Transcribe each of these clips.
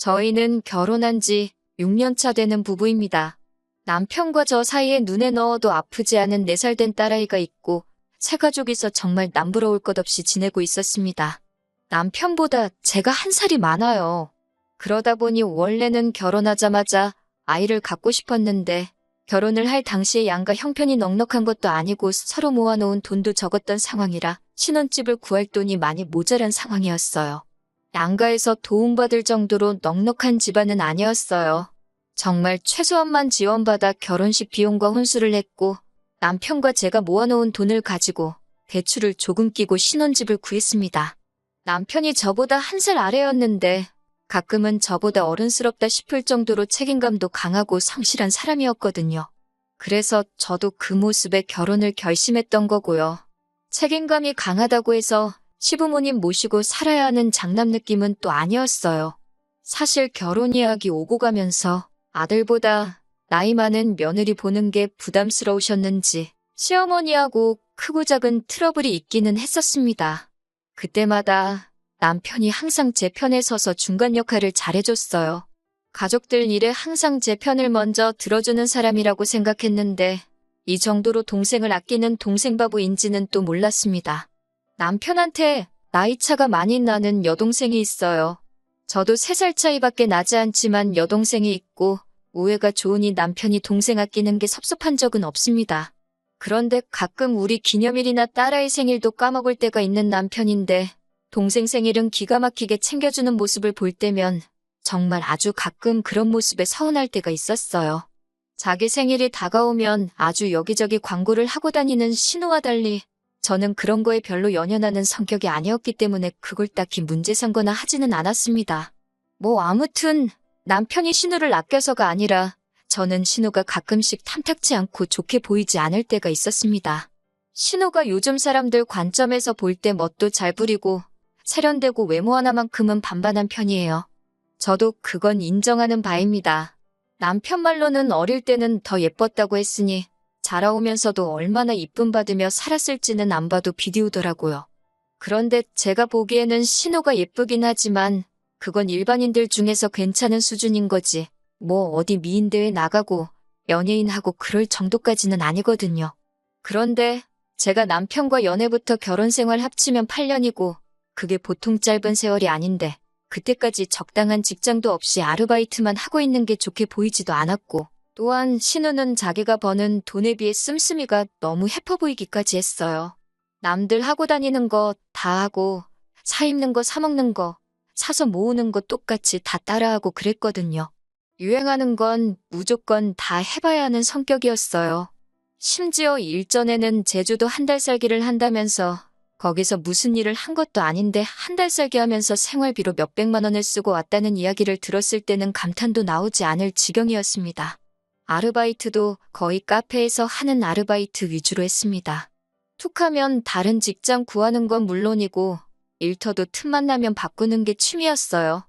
저희는 결혼한 지 6년 차 되는 부부입니다. 남편과 저 사이에 눈에 넣어도 아프지 않은 4살 된 딸아이가 있고 새가족이서 정말 남부러울 것 없이 지내고 있었습니다. 남편보다 제가 1살이 많아요. 그러다 보니 원래는 결혼하자마자 아이를 갖고 싶었는데 결혼을 할 당시에 양가 형편이 넉넉한 것도 아니고 서로 모아놓은 돈도 적었던 상황이라 신혼집을 구할 돈이 많이 모자란 상황이었어요. 양가에서 도움받을 정도로 넉넉한 집안은 아니었어요. 정말 최소한만 지원받아 결혼식 비용과 혼수를 했고 남편과 제가 모아놓은 돈을 가지고 대출을 조금 끼고 신혼집을 구했습니다. 남편이 저보다 1살 아래였는데 가끔은 저보다 어른스럽다 싶을 정도로 책임감도 강하고 성실한 사람이었거든요. 그래서 저도 그 모습에 결혼을 결심했던 거고요. 책임감이 강하다고 해서 시부모님 모시고 살아야 하는 장남 느낌은 또 아니었어요. 사실 결혼 이야기 오고 가면서 아들보다 나이 많은 며느리 보는 게 부담스러우셨는지 시어머니하고 크고 작은 트러블이 있기는 했었습니다. 그때마다 남편이 항상 제 편에 서서 중간 역할을 잘해줬어요. 가족들 일에 항상 제 편을 먼저 들어주는 사람이라고 생각했는데 이 정도로 동생을 아끼는 동생 바보인지는 또 몰랐습니다. 남편한테 나이차가 많이 나는 여동생이 있어요. 저도 3살 차이밖에 나지 않지만 여동생이 있고 우애가 좋으니 남편이 동생 아끼는 게 섭섭한 적은 없습니다. 그런데 가끔 우리 기념일이나 딸아이 생일도 까먹을 때가 있는 남편인데 동생 생일은 기가 막히게 챙겨주는 모습을 볼 때면 정말 아주 가끔 그런 모습에 서운할 때가 있었어요. 자기 생일이 다가오면 아주 여기저기 광고를 하고 다니는 신우와 달리 저는 그런 거에 별로 연연하는 성격이 아니었기 때문에 그걸 딱히 문제 삼거나 하지는 않았습니다. 아무튼 남편이 신우를 아껴서가 아니라 저는 신우가 가끔씩 탐탁지 않고 좋게 보이지 않을 때가 있었습니다. 신우가 요즘 사람들 관점에서 볼 때 멋도 잘 부리고 세련되고 외모 하나만큼은 반반한 편이에요. 저도 그건 인정하는 바입니다. 남편 말로는 어릴 때는 더 예뻤다고 했으니 자라오면서도 얼마나 이쁨 받으며 살았을지는 안 봐도 비디오더라고요. 그런데 제가 보기에는 신우가 예쁘긴 하지만 그건 일반인들 중에서 괜찮은 수준인 거지. 어디 미인대회 나가고 연예인하고 그럴 정도까지는 아니거든요. 그런데 제가 남편과 연애부터 결혼 생활 합치면 8년이고 그게 보통 짧은 세월이 아닌데 그때까지 적당한 직장도 없이 아르바이트만 하고 있는 게 좋게 보이지도 않았고 또한 신우는 자기가 버는 돈에 비해 씀씀이가 너무 해퍼 보이기까지 했어요. 남들 하고 다니는 거 다 하고 사 입는 거 사 먹는 거 사서 모으는 거 똑같이 다 따라하고 그랬거든요. 유행하는 건 무조건 다 해봐야 하는 성격이었어요. 심지어 일전에는 제주도 1달 살기를 한다면서 거기서 무슨 일을 한 것도 아닌데 1달 살기 하면서 생활비로 몇백만 원을 쓰고 왔다는 이야기를 들었을 때는 감탄도 나오지 않을 지경이었습니다. 아르바이트도 거의 카페에서 하는 아르바이트 위주로 했습니다. 툭하면 다른 직장 구하는 건 물론이고 일터도 틈만 나면 바꾸는 게 취미였어요.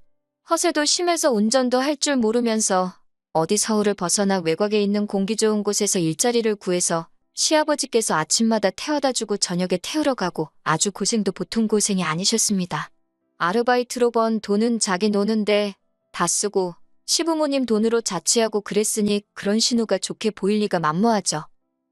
허세도 심해서 운전도 할 줄 모르면서 어디 서울을 벗어나 외곽에 있는 공기 좋은 곳에서 일자리를 구해서 시아버지께서 아침마다 태워다주고 저녁에 태우러 가고 아주 고생도 보통 고생이 아니셨습니다. 아르바이트로 번 돈은 자기 노는데 다 쓰고 시부모님 돈으로 자취하고 그랬으니 그런 신우가 좋게 보일 리가 만무하죠.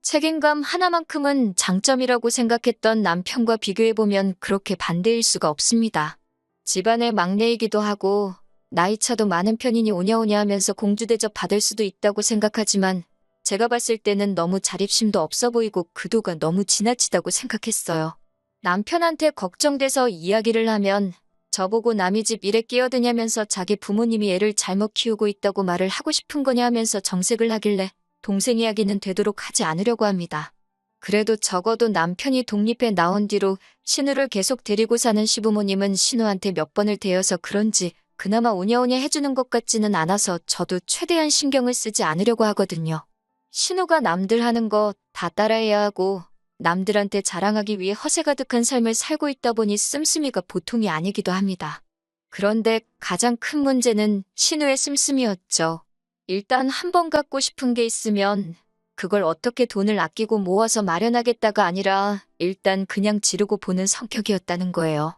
책임감 하나만큼은 장점이라고 생각했던 남편과 비교해보면 그렇게 반대일 수가 없습니다. 집안의 막내이기도 하고 나이차도 많은 편이니 오냐오냐 하면서 공주대접 받을 수도 있다고 생각하지만 제가 봤을 때는 너무 자립심도 없어 보이고 그도가 너무 지나치다고 생각했어요. 남편한테 걱정돼서 이야기를 하면 저보고 남의 집 일에 끼어드냐면서 자기 부모님이 애를 잘못 키우고 있다고 말을 하고 싶은 거냐 하면서 정색을 하길래 동생 이야기는 되도록 하지 않으려고 합니다. 그래도 적어도 남편이 독립해 나온 뒤로 신우를 계속 데리고 사는 시부모님은 신우한테 몇 번을 대여서 그런지 그나마 오냐오냐 해주는 것 같지는 않아서 저도 최대한 신경을 쓰지 않으려고 하거든요. 신우가 남들 하는 거 다 따라해야 하고 남들한테 자랑하기 위해 허세 가득한 삶을 살고 있다 보니 씀씀이가 보통이 아니기도 합니다. 그런데 가장 큰 문제는 신우의 씀씀이였죠. 일단 한 번 갖고 싶은 게 있으면 그걸 어떻게 돈을 아끼고 모아서 마련하겠다가 아니라 일단 그냥 지르고 보는 성격이었다는 거예요.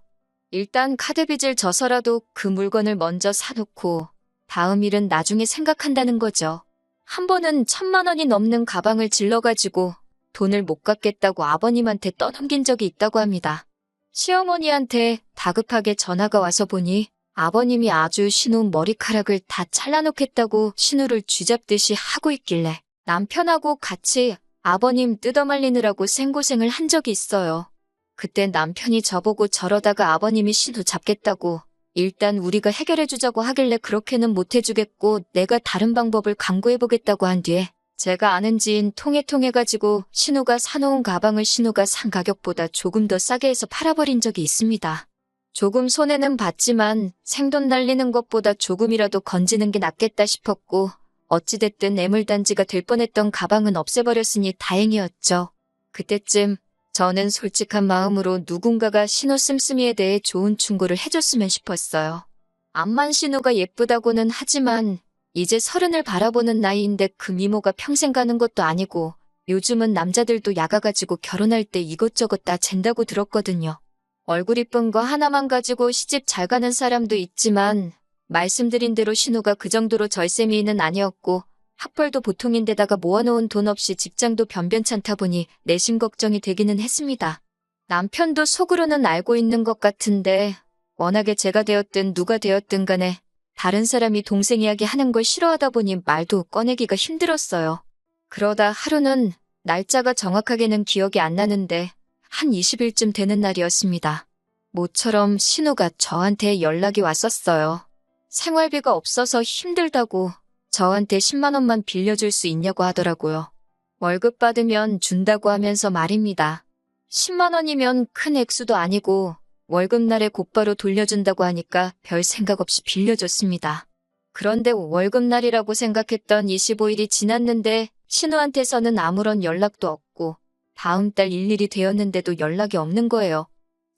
일단 카드빚을 져서라도 그 물건을 먼저 사놓고 다음 일은 나중에 생각한다는 거죠. 한 번은 1,000만 원이 넘는 가방을 질러가지고 돈을 못 갚겠다고 아버님한테 떠넘긴 적이 있다고 합니다. 시어머니한테 다급하게 전화가 와서 보니 아버님이 아주 신우 머리카락을 다 잘라놓겠다고 신우를 쥐잡듯이 하고 있길래 남편하고 같이 아버님 뜯어말리느라고 생고생을 한 적이 있어요. 그때 남편이 저보고 저러다가 아버님이 신우 잡겠다고 일단 우리가 해결해주자고 하길래 그렇게는 못해주겠고 내가 다른 방법을 강구해보겠다고 한 뒤에 제가 아는 지인 통해가지고 신우가 사놓은 가방을 신우가 산 가격보다 조금 더 싸게 해서 팔아버린 적이 있습니다. 조금 손해는 봤지만 생돈 날리는 것보다 조금이라도 건지는 게 낫겠다 싶었고 어찌됐든 애물단지가 될 뻔했던 가방은 없애버렸으니 다행이었죠. 그때쯤 저는 솔직한 마음으로 누군가가 신우 씀씀이에 대해 좋은 충고를 해줬으면 싶었어요. 암만 신우가 예쁘다고는 하지만 이제 30을 바라보는 나이인데 그 미모가 평생 가는 것도 아니고 요즘은 남자들도 야가가지고 결혼할 때 이것저것 다 잰다고 들었거든요. 얼굴 이쁜 거 하나만 가지고 시집 잘 가는 사람도 있지만 말씀드린 대로 신우가 그 정도로 절세미인은 아니었고 학벌도 보통인데다가 모아놓은 돈 없이 직장도 변변찮다 보니 내심 걱정이 되기는 했습니다. 남편도 속으로는 알고 있는 것 같은데 워낙에 제가 되었든 누가 되었든 간에 다른 사람이 동생 이야기 하는 걸 싫어하다 보니 말도 꺼내기가 힘들었어요. 그러다 하루는 날짜가 정확하게는 기억이 안 나는데 한 20일쯤 되는 날이었습니다. 모처럼 신우가 저한테 연락이 왔었어요. 생활비가 없어서 힘들다고 저한테 10만 원만 빌려줄 수 있냐고 하더라고요. 월급 받으면 준다고 하면서 말입니다. 10만 원이면 큰 액수도 아니고 월급날에 곧바로 돌려준다고 하니까 별 생각 없이 빌려줬습니다. 그런데 월급날이라고 생각했던 25일이 지났는데 신우한테서는 아무런 연락도 없고 다음 달 일일이 되었는데도 연락이 없는 거예요.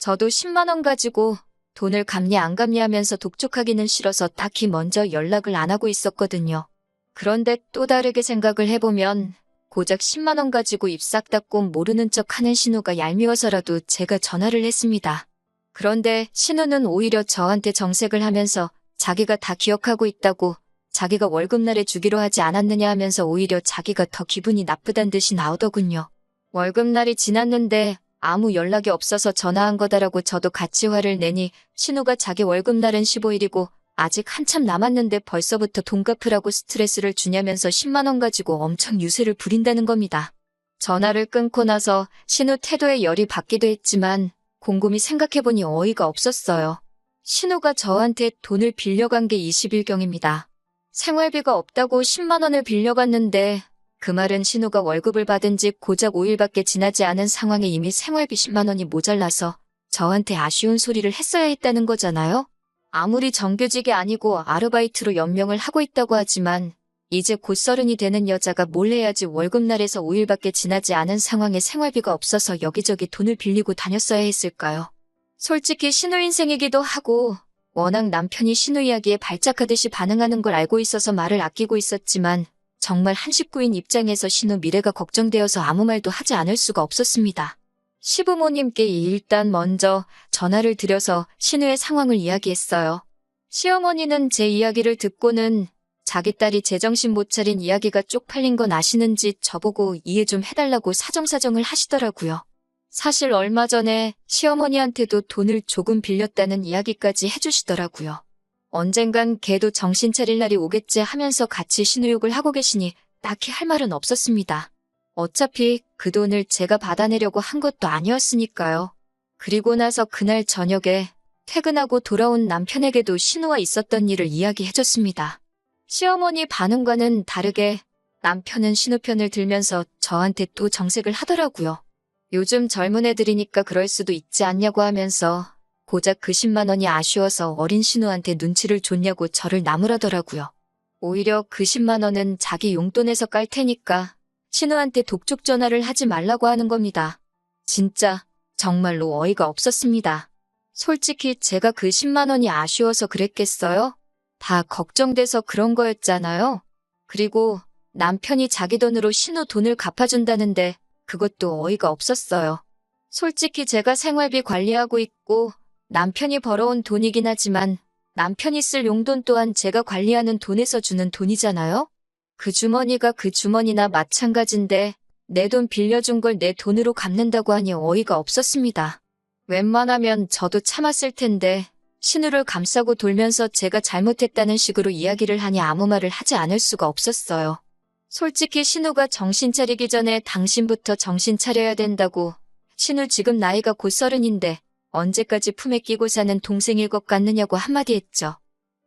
저도 10만 원 가지고 돈을 갚니 안 갚니 하면서 독촉하기는 싫어서 딱히 먼저 연락을 안 하고 있었거든요. 그런데 또 다르게 생각을 해보면 고작 10만 원 가지고 입 싹 닫고 모르는 척 하는 신우가 얄미워서라도 제가 전화를 했습니다. 그런데 신우는 오히려 저한테 정색을 하면서 자기가 다 기억하고 있다고 자기가 월급날에 주기로 하지 않았느냐 하면서 오히려 자기가 더 기분이 나쁘단 듯이 나오더군요. 월급날이 지났는데 아무 연락이 없어서 전화한 거다라고 저도 같이 화를 내니 신우가 자기 월급날은 15일이고 아직 한참 남았는데 벌써부터 돈 갚으라고 스트레스를 주냐면서 10만 원 가지고 엄청 유세를 부린다는 겁니다. 전화를 끊고 나서 신우 태도에 열이 받기도 했지만 곰곰이 생각해보니 어이가 없었어요. 신우가 저한테 돈을 빌려간 게 20일경입니다. 생활비가 없다고 10만 원을 빌려갔는데 그 말은 신우가 월급을 받은 지 고작 5일밖에 지나지 않은 상황에 이미 생활비 10만 원이 모자라서 저한테 아쉬운 소리를 했어야 했다는 거잖아요? 아무리 정규직이 아니고 아르바이트로 연명을 하고 있다고 하지만 이제 곧 30이 되는 여자가 뭘 해야지 월급날에서 5일밖에 지나지 않은 상황에 생활비가 없어서 여기저기 돈을 빌리고 다녔어야 했을까요? 솔직히 신우 인생이기도 하고 워낙 남편이 신우 이야기에 발작하듯이 반응하는 걸 알고 있어서 말을 아끼고 있었지만 정말 한 식구인 입장에서 신우 미래가 걱정되어서 아무 말도 하지 않을 수가 없었습니다. 시부모님께 일단 먼저 전화를 드려서 신우의 상황을 이야기했어요. 시어머니는 제 이야기를 듣고는 자기 딸이 제정신 못 차린 이야기가 쪽팔린 건 아시는지 저보고 이해 좀 해달라고 사정사정을 하시더라고요. 사실 얼마 전에 시어머니한테도 돈을 조금 빌렸다는 이야기까지 해주시더라고요. 언젠간 걔도 정신 차릴 날이 오겠지 하면서 같이 신우욕을 하고 계시니 딱히 할 말은 없었습니다. 어차피 그 돈을 제가 받아내려고 한 것도 아니었으니까요. 그리고 나서 그날 저녁에 퇴근하고 돌아온 남편에게도 신우와 있었던 일을 이야기해줬습니다. 시어머니 반응과는 다르게 남편은 신우 편을 들면서 저한테 또 정색을 하더라고요. 요즘 젊은 애들이니까 그럴 수도 있지 않냐고 하면서 고작 그 10만 원이 아쉬워서 어린 신우한테 눈치를 줬냐고 저를 나무라더라고요. 오히려 그 10만 원은 자기 용돈에서 깔 테니까 신우한테 독촉 전화를 하지 말라고 하는 겁니다. 진짜 정말로 어이가 없었습니다. 솔직히 제가 그 10만 원이 아쉬워서 그랬겠어요? 다 걱정돼서 그런 거였잖아요. 그리고 남편이 자기 돈으로 신우 돈을 갚아준다는데 그것도 어이가 없었어요. 솔직히 제가 생활비 관리하고 있고 남편이 벌어온 돈이긴 하지만 남편이 쓸 용돈 또한 제가 관리하는 돈에서 주는 돈이잖아요? 그 주머니가 그 주머니나 마찬가지인데 내 돈 빌려준 걸 내 돈으로 갚는다고 하니 어이가 없었습니다. 웬만하면 저도 참았을 텐데 신우를 감싸고 돌면서 제가 잘못했다는 식으로 이야기를 하니 아무 말을 하지 않을 수가 없었어요. 솔직히 신우가 정신 차리기 전에 당신부터 정신 차려야 된다고. 신우 지금 나이가 곧 30인데 언제까지 품에 끼고 사는 동생일 것 같느냐고 한마디 했죠.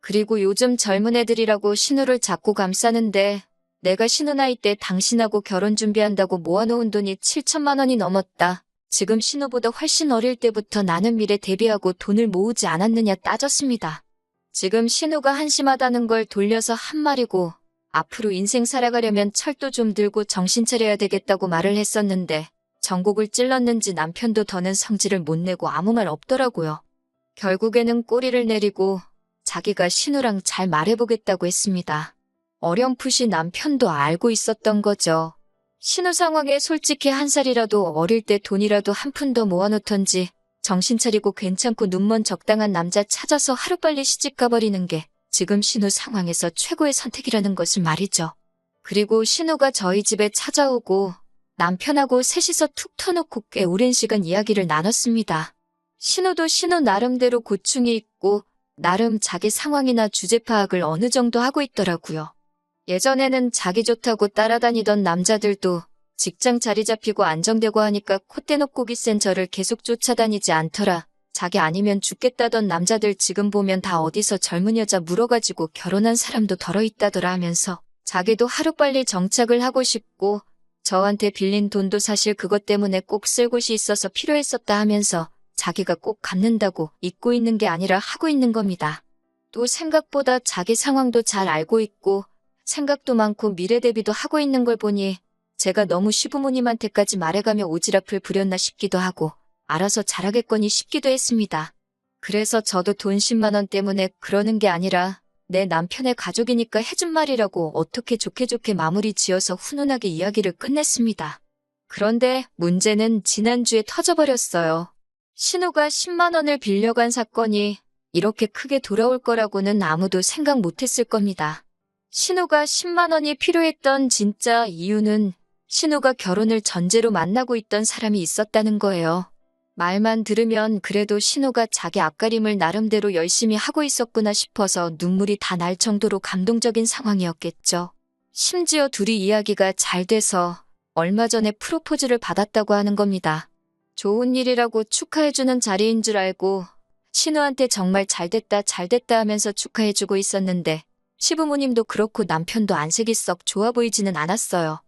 그리고 요즘 젊은 애들이라고 신우를 자꾸 감싸는데 내가 신우 나이 때 당신하고 결혼 준비한다고 모아놓은 돈이 7천만 원이 넘었다. 지금 신우보다 훨씬 어릴 때부터 나는 미래 대비하고 돈을 모으지 않았느냐 따졌습니다. 지금 신우가 한심하다는 걸 돌려서 한 말이고 앞으로 인생 살아가려면 철도 좀 들고 정신 차려야 되겠다고 말을 했었는데 전곡을 찔렀는지 남편도 더는 성질을 못 내고 아무 말 없더라고요. 결국에는 꼬리를 내리고 자기가 신우랑 잘 말해보겠다고 했습니다. 어렴풋이 남편도 알고 있었던 거죠. 신우 상황에 솔직히 한 살이라도 어릴 때 돈이라도 한 푼 더 모아놓던지 정신 차리고 괜찮고 눈먼 적당한 남자 찾아서 하루빨리 시집 가버리는 게 지금 신우 상황에서 최고의 선택이라는 것을 말이죠. 그리고 신우가 저희 집에 찾아오고 남편하고 셋이서 툭 터놓고 꽤 오랜 시간 이야기를 나눴습니다. 신우도 신우 나름대로 고충이 있고 나름 자기 상황이나 주제 파악을 어느 정도 하고 있더라고요. 예전에는 자기 좋다고 따라다니던 남자들도 직장 자리 잡히고 안정되고 하니까 콧대 놓고 기센 저를 계속 쫓아다니지 않더라. 자기 아니면 죽겠다던 남자들 지금 보면 다 어디서 젊은 여자 물어가지고 결혼한 사람도 덜어 있다더라 하면서 자기도 하루빨리 정착을 하고 싶고 저한테 빌린 돈도 사실 그것 때문에 꼭 쓸 곳이 있어서 필요했었다 하면서 자기가 꼭 갚는다고 잊고 있는 게 아니라 하고 있는 겁니다. 또 생각보다 자기 상황도 잘 알고 있고 생각도 많고 미래 대비도 하고 있는 걸 보니 제가 너무 시부모님한테까지 말해가며 오지랖을 부렸나 싶기도 하고 알아서 잘하겠거니 싶기도 했습니다. 그래서 저도 돈 10만 원 때문에 그러는 게 아니라 내 남편의 가족이니까 해준 말이라고 어떻게 좋게 마무리 지어서 훈훈하게 이야기를 끝냈습니다. 그런데 문제는 지난주에 터져버렸어요. 신우가 10만 원을 빌려간 사건이 이렇게 크게 돌아올 거라고는 아무도 생각 못했을 겁니다. 신우가 10만 원이 필요했던 진짜 이유는 신우가 결혼을 전제로 만나고 있던 사람이 있었다는 거예요. 말만 들으면 그래도 신우가 자기 앞가림을 나름대로 열심히 하고 있었구나 싶어서 눈물이 다 날 정도로 감동적인 상황이었겠죠. 심지어 둘이 이야기가 잘 돼서 얼마 전에 프로포즈를 받았다고 하는 겁니다. 좋은 일이라고 축하해주는 자리인 줄 알고 신우한테 정말 잘됐다 하면서 축하해주고 있었는데 시부모님도 그렇고 남편도 안색이 썩 좋아 보이지는 않았어요.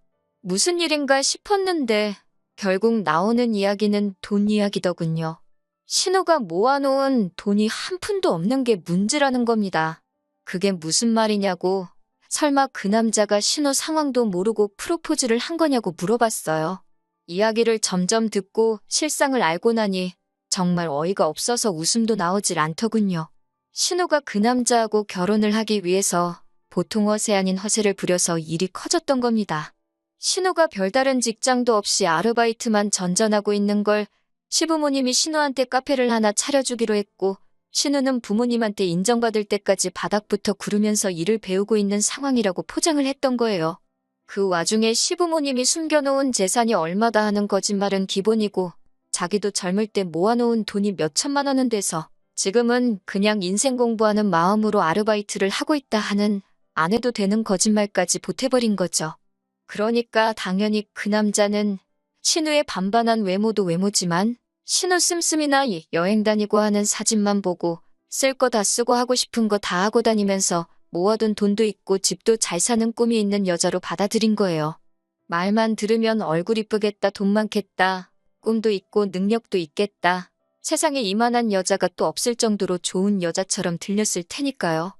무슨 일인가 싶었는데 결국 나오는 이야기는 돈 이야기더군요. 신우가 모아놓은 돈이 한 푼도 없는 게 문제라는 겁니다. 그게 무슨 말이냐고 설마 그 남자가 신우 상황도 모르고 프로포즈를 한 거냐고 물어봤어요. 이야기를 점점 듣고 실상을 알고 나니 정말 어이가 없어서 웃음도 나오질 않더군요. 신우가 그 남자하고 결혼을 하기 위해서 보통 허세 아닌 허세를 부려서 일이 커졌던 겁니다. 신우가 별다른 직장도 없이 아르바이트만 전전하고 있는 걸 시부모님이 신우한테 카페를 하나 차려주기로 했고 신우는 부모님한테 인정받을 때까지 바닥부터 구르면서 일을 배우고 있는 상황이라고 포장을 했던 거예요. 그 와중에 시부모님이 숨겨놓은 재산이 얼마다 하는 거짓말은 기본이고 자기도 젊을 때 모아놓은 돈이 몇 천만 원은 돼서 지금은 그냥 인생 공부하는 마음으로 아르바이트를 하고 있다 하는 안 해도 되는 거짓말까지 보태버린 거죠. 그러니까 당연히 그 남자는 신우의 반반한 외모도 외모지만 신우 씀씀이나 여행 다니고 하는 사진만 보고 쓸 거 다 쓰고 하고 싶은 거 다 하고 다니면서 모아둔 돈도 있고 집도 잘 사는 꿈이 있는 여자로 받아들인 거예요. 말만 들으면 얼굴 이쁘겠다, 돈 많겠다, 꿈도 있고 능력도 있겠다. 세상에 이만한 여자가 또 없을 정도로 좋은 여자처럼 들렸을 테니까요.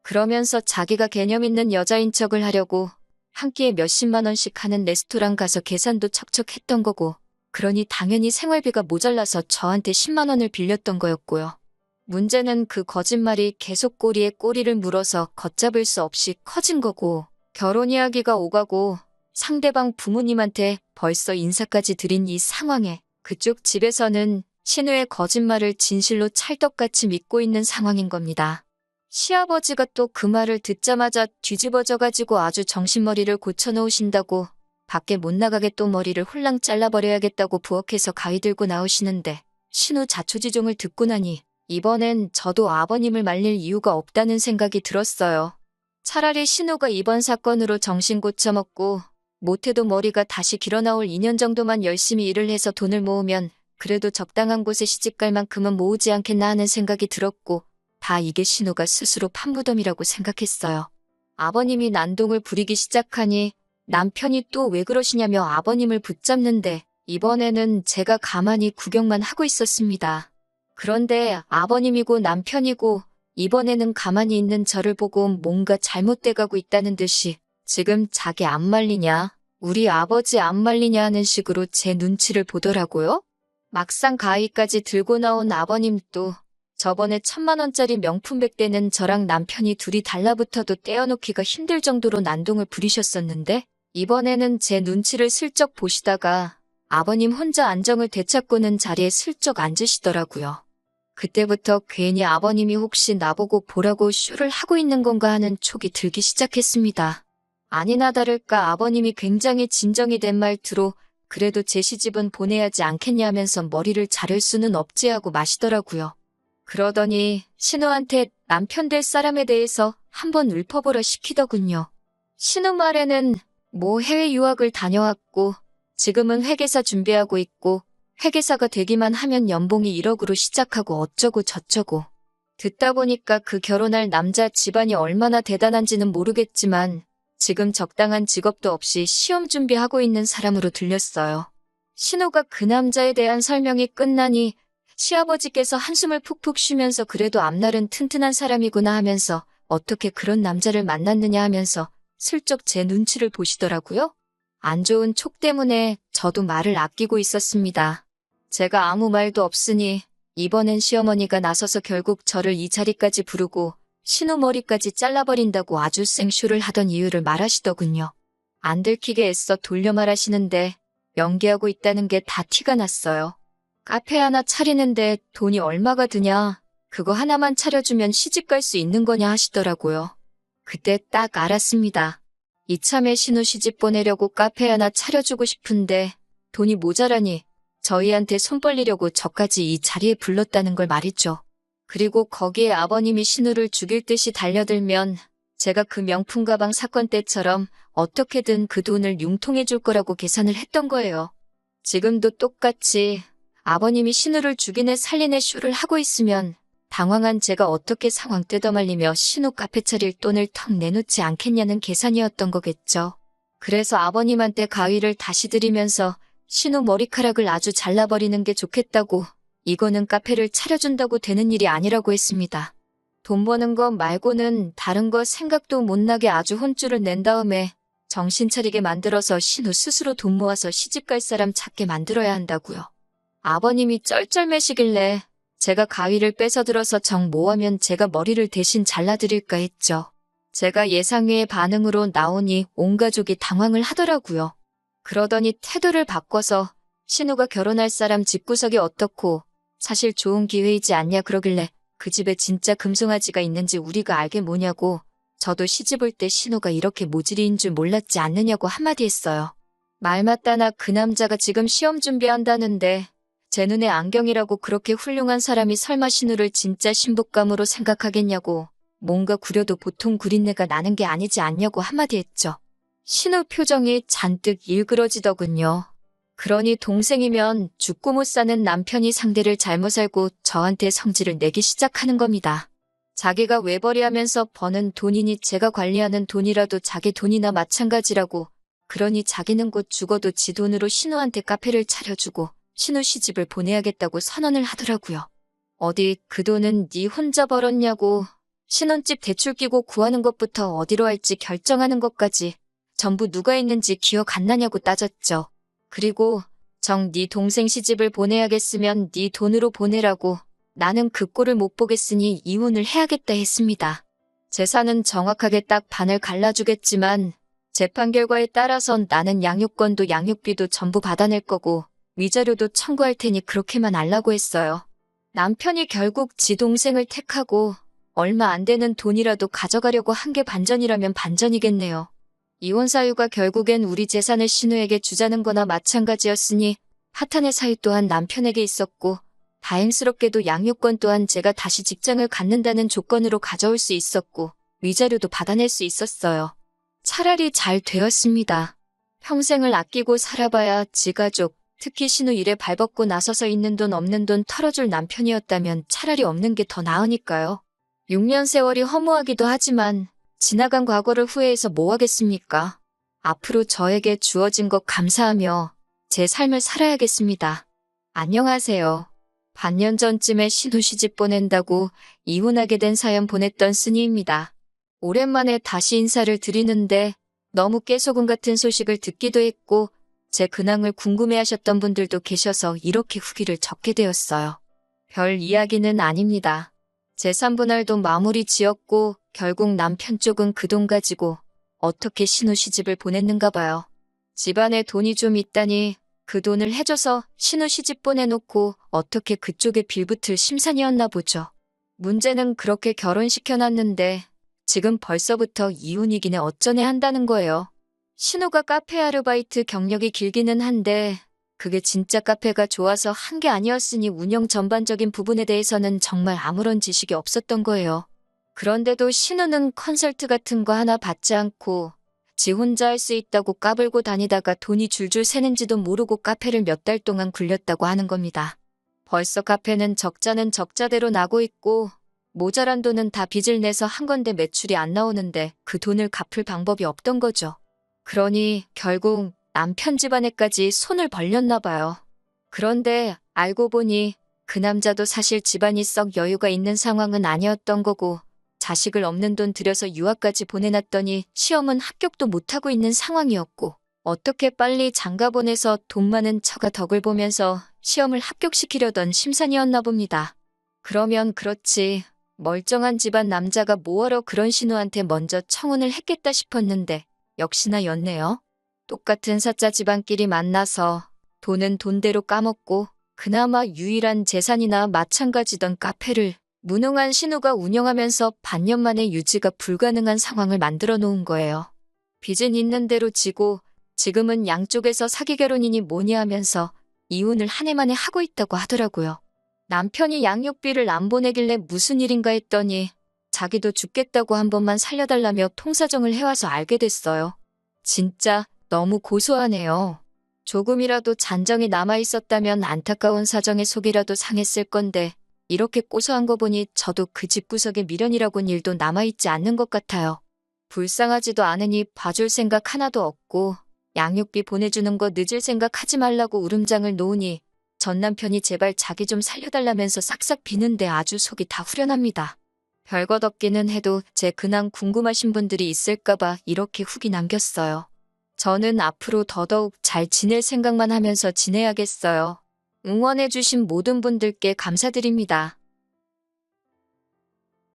그러면서 자기가 개념 있는 여자인 척을 하려고 한 끼에 몇십만 원씩 하는 레스토랑 가서 계산도 척척했던 거고 그러니 당연히 생활비가 모자라서 저한테 10만 원을 빌렸던 거였고요. 문제는 그 거짓말이 계속 꼬리에 꼬리를 물어서 걷잡을 수 없이 커진 거고 결혼 이야기가 오가고 상대방 부모님한테 벌써 인사까지 드린 이 상황에 그쪽 집에서는 신우의 거짓말을 진실로 찰떡같이 믿고 있는 상황인 겁니다. 시아버지가 또 그 말을 듣자마자 뒤집어져가지고 아주 정신머리를 고쳐놓으신다고 밖에 못 나가게 또 머리를 홀랑 잘라버려야겠다고 부엌에서 가위 들고 나오시는데 신우 자초지종을 듣고 나니 이번엔 저도 아버님을 말릴 이유가 없다는 생각이 들었어요. 차라리 신우가 이번 사건으로 정신 고쳐먹고 못해도 머리가 다시 길어나올 2년 정도만 열심히 일을 해서 돈을 모으면 그래도 적당한 곳에 시집갈 만큼은 모으지 않겠나 하는 생각이 들었고 다 이게 신우가 스스로 판무덤이라고 생각했어요. 아버님이 난동을 부리기 시작하니 남편이 또 왜 그러시냐며 아버님을 붙잡는데 이번에는 제가 가만히 구경만 하고 있었습니다. 그런데 아버님이고 남편이고 이번에는 가만히 있는 저를 보고 뭔가 잘못돼 가고 있다는 듯이 지금 자기 안 말리냐, 우리 아버지 안 말리냐 하는 식으로 제 눈치를 보더라고요. 막상 가위까지 들고 나온 아버님도 저번에 1,000만 원짜리 명품 백대는 저랑 남편이 둘이 달라붙어도 떼어놓기가 힘들 정도로 난동을 부리셨었는데 이번에는 제 눈치를 슬쩍 보시다가 아버님 혼자 안정을 되찾고는 자리에 슬쩍 앉으시더라고요. 그때부터 괜히 아버님이 혹시 나보고 보라고 쇼를 하고 있는 건가 하는 촉이 들기 시작했습니다. 아니나 다를까 아버님이 굉장히 진정이 된 말투로 그래도 제 시집은 보내야지 않겠냐 하면서 머리를 자를 수는 없지 하고 마시더라고요. 그러더니 신우한테 남편 될 사람에 대해서 한번 읊어보라 시키더군요. 신우 말에는 뭐 해외 유학을 다녀왔고 지금은 회계사 준비하고 있고 회계사가 되기만 하면 연봉이 1억으로 시작하고 어쩌고 저쩌고. 듣다 보니까 그 결혼할 남자 집안이 얼마나 대단한지는 모르겠지만 지금 적당한 직업도 없이 시험 준비하고 있는 사람으로 들렸어요. 신우가 그 남자에 대한 설명이 끝나니 시아버지께서 한숨을 푹푹 쉬면서 그래도 앞날은 튼튼한 사람이구나 하면서 어떻게 그런 남자를 만났느냐 하면서 슬쩍 제 눈치를 보시더라고요. 안 좋은 촉 때문에 저도 말을 아끼고 있었습니다. 제가 아무 말도 없으니 이번엔 시어머니가 나서서 결국 저를 이 자리까지 부르고 신우 머리까지 잘라버린다고 아주 생쇼를 하던 이유를 말하시더군요. 안 들키게 애써 돌려 말하시는데 연기하고 있다는 게 다 티가 났어요. 카페 하나 차리는데 돈이 얼마가 드냐, 그거 하나만 차려주면 시집갈 수 있는 거냐 하시더라고요. 그때 딱 알았습니다. 이참에 신우 시집 보내려고 카페 하나 차려주고 싶은데 돈이 모자라니 저희한테 손 벌리려고 저까지 이 자리에 불렀다는 걸 말이죠. 그리고 거기에 아버님이 신우를 죽일 듯이 달려들면 제가 그 명품 가방 사건 때처럼 어떻게든 그 돈을 융통해 줄 거라고 계산을 했던 거예요. 지금도 똑같이 아버님이 신우를 죽이네 살리네 쇼를 하고 있으면 당황한 제가 어떻게 상황 뜯어말리며 신우 카페 차릴 돈을 턱 내놓지 않겠냐는 계산이었던 거겠죠. 그래서 아버님한테 가위를 다시 드리면서 신우 머리카락을 아주 잘라버리는 게 좋겠다고, 이거는 카페를 차려준다고 되는 일이 아니라고 했습니다. 돈 버는 거 말고는 다른 거 생각도 못 나게 아주 혼쭐을 낸 다음에 정신 차리게 만들어서 신우 스스로 돈 모아서 시집갈 사람 찾게 만들어야 한다고요. 아버님이 쩔쩔매시길래 제가 가위를 뺏어 들어서 정 모하면 제가 머리를 대신 잘라드릴까 했죠. 제가 예상외의 반응으로 나오니 온 가족이 당황을 하더라고요. 그러더니 태도를 바꿔서 신우가 결혼할 사람 집구석이 어떻고 사실 좋은 기회이지 않냐 그러길래 그 집에 진짜 금송아지가 있는지 우리가 알게 뭐냐고, 저도 시집 올 때 신우가 이렇게 모질이인 줄 몰랐지 않느냐고 한마디 했어요. 말 맞다나 그 남자가 지금 시험 준비한다는데 제 눈에 안경이라고 그렇게 훌륭한 사람이 설마 신우를 진짜 신부감으로 생각하겠냐고, 뭔가 구려도 보통 구린내가 나는 게 아니지 않냐고 한마디 했죠. 신우 표정이 잔뜩 일그러지더군요. 그러니 동생이면 죽고 못 사는 남편이 상대를 잘못 알고 저한테 성질을 내기 시작하는 겁니다. 자기가 외벌이하면서 버는 돈이니 제가 관리하는 돈이라도 자기 돈이나 마찬가지라고, 그러니 자기는 곧 죽어도 지 돈으로 신우한테 카페를 차려주고 신우 시집을 보내야겠다고 선언을 하더라고요. 어디 그 돈은 네 혼자 벌었냐고, 신혼집 대출 끼고 구하는 것부터 어디로 할지 결정하는 것까지 전부 누가 있는지 기억 안 나냐고 따졌죠. 그리고 정 네 동생 시집을 보내야겠으면 네 돈으로 보내라고, 나는 그 꼴을 못 보겠으니 이혼을 해야겠다 했습니다. 재산은 정확하게 딱 반을 갈라주겠지만 재판 결과에 따라선 나는 양육권도 양육비도 전부 받아낼 거고 위자료도 청구할 테니 그렇게만 알라고 했어요. 남편이 결국 지 동생을 택하고 얼마 안 되는 돈이라도 가져가려고 한 게 반전이라면 반전이겠네요. 이혼 사유가 결국엔 우리 재산을 신우에게 주자는 거나 마찬가지였으니 파탄의 사유 또한 남편에게 있었고 다행스럽게도 양육권 또한 제가 다시 직장을 갖는다는 조건으로 가져올 수 있었고 위자료도 받아낼 수 있었어요. 차라리 잘 되었습니다. 평생을 아끼고 살아봐야 지 가족, 특히 신우 일에 발벗고 나서서 있는 돈 없는 돈 털어줄 남편이었다면 차라리 없는 게 더 나으니까요. 6년 세월이 허무하기도 하지만 지나간 과거를 후회해서 뭐 하겠습니까? 앞으로 저에게 주어진 것 감사하며 제 삶을 살아야겠습니다. 안녕하세요. 반년 전쯤에 신우 시집 보낸다고 이혼하게 된 사연 보냈던 쓰니입니다. 오랜만에 다시 인사를 드리는데 너무 깨소금 같은 소식을 듣기도 했고 제 근황을 궁금해하셨던 분들도 계셔서 이렇게 후기를 적게 되었어요. 별 이야기는 아닙니다. 재산분할도 마무리 지었고 결국 남편 쪽은 그 돈 가지고 어떻게 신우 시집을 보냈는가 봐요. 집안에 돈이 좀 있다니 그 돈을 해줘서 신우 시집 보내놓고 어떻게 그쪽에 빌붙을 심산이었나 보죠. 문제는 그렇게 결혼시켜놨는데 지금 벌써부터 이혼이기네 어쩌네 한다는 거예요. 신우가 카페 아르바이트 경력이 길기는 한데 그게 진짜 카페가 좋아서 한 게 아니었으니 운영 전반적인 부분에 대해서는 정말 아무런 지식이 없었던 거예요. 그런데도 신우는 컨설트 같은 거 하나 받지 않고 지 혼자 할 수 있다고 까불고 다니다가 돈이 줄줄 새는지도 모르고 카페를 몇 달 동안 굴렸다고 하는 겁니다. 벌써 카페는 적자는 적자대로 나고 있고 모자란 돈은 다 빚을 내서 한 건데 매출이 안 나오는데 그 돈을 갚을 방법이 없던 거죠. 그러니 결국 남편 집안에까지 손을 벌렸나 봐요. 그런데 알고 보니 그 남자도 사실 집안이 썩 여유가 있는 상황은 아니었던 거고 자식을 없는 돈 들여서 유학까지 보내놨더니 시험은 합격도 못하고 있는 상황이었고 어떻게 빨리 장가 보내서 돈 많은 처가 덕을 보면서 시험을 합격시키려던 심산이었나 봅니다. 그러면 그렇지 멀쩡한 집안 남자가 뭐하러 그런 신우한테 먼저 청혼을 했겠다 싶었는데 역시나 였네요. 똑같은 사짜 집안끼리 만나서 돈은 돈대로 까먹고 그나마 유일한 재산이나 마찬가지던 카페를 무능한 신우가 운영하면서 반년 만에 유지가 불가능한 상황을 만들어 놓은 거예요. 빚은 있는 대로 지고 지금은 양쪽에서 사기 결혼이니 뭐니 하면서 이혼을 한 해 만에 하고 있다고 하더라고요. 남편이 양육비를 안 보내길래 무슨 일인가 했더니 자기도 죽겠다고 한 번만 살려달라며 통사정을 해와서 알게 됐어요. 진짜 너무 고소하네요. 조금이라도 잔정이 남아있었다면 안타까운 사정의 속이라도 상했을 건데 이렇게 고소한 거 보니 저도 그 집구석에 미련이라곤 일도 남아있지 않는 것 같아요. 불쌍하지도 않으니 봐줄 생각 하나도 없고 양육비 보내주는 거 늦을 생각 하지 말라고 울음장을 놓으니 전 남편이 제발 자기 좀 살려달라면서 싹싹 비는데 아주 속이 다 후련합니다. 별것 없기는 해도 제 근황 궁금하신 분들이 있을까봐 이렇게 후기 남겼어요. 저는 앞으로 더더욱 잘 지낼 생각만 하면서 지내야겠어요. 응원해주신 모든 분들께 감사드립니다.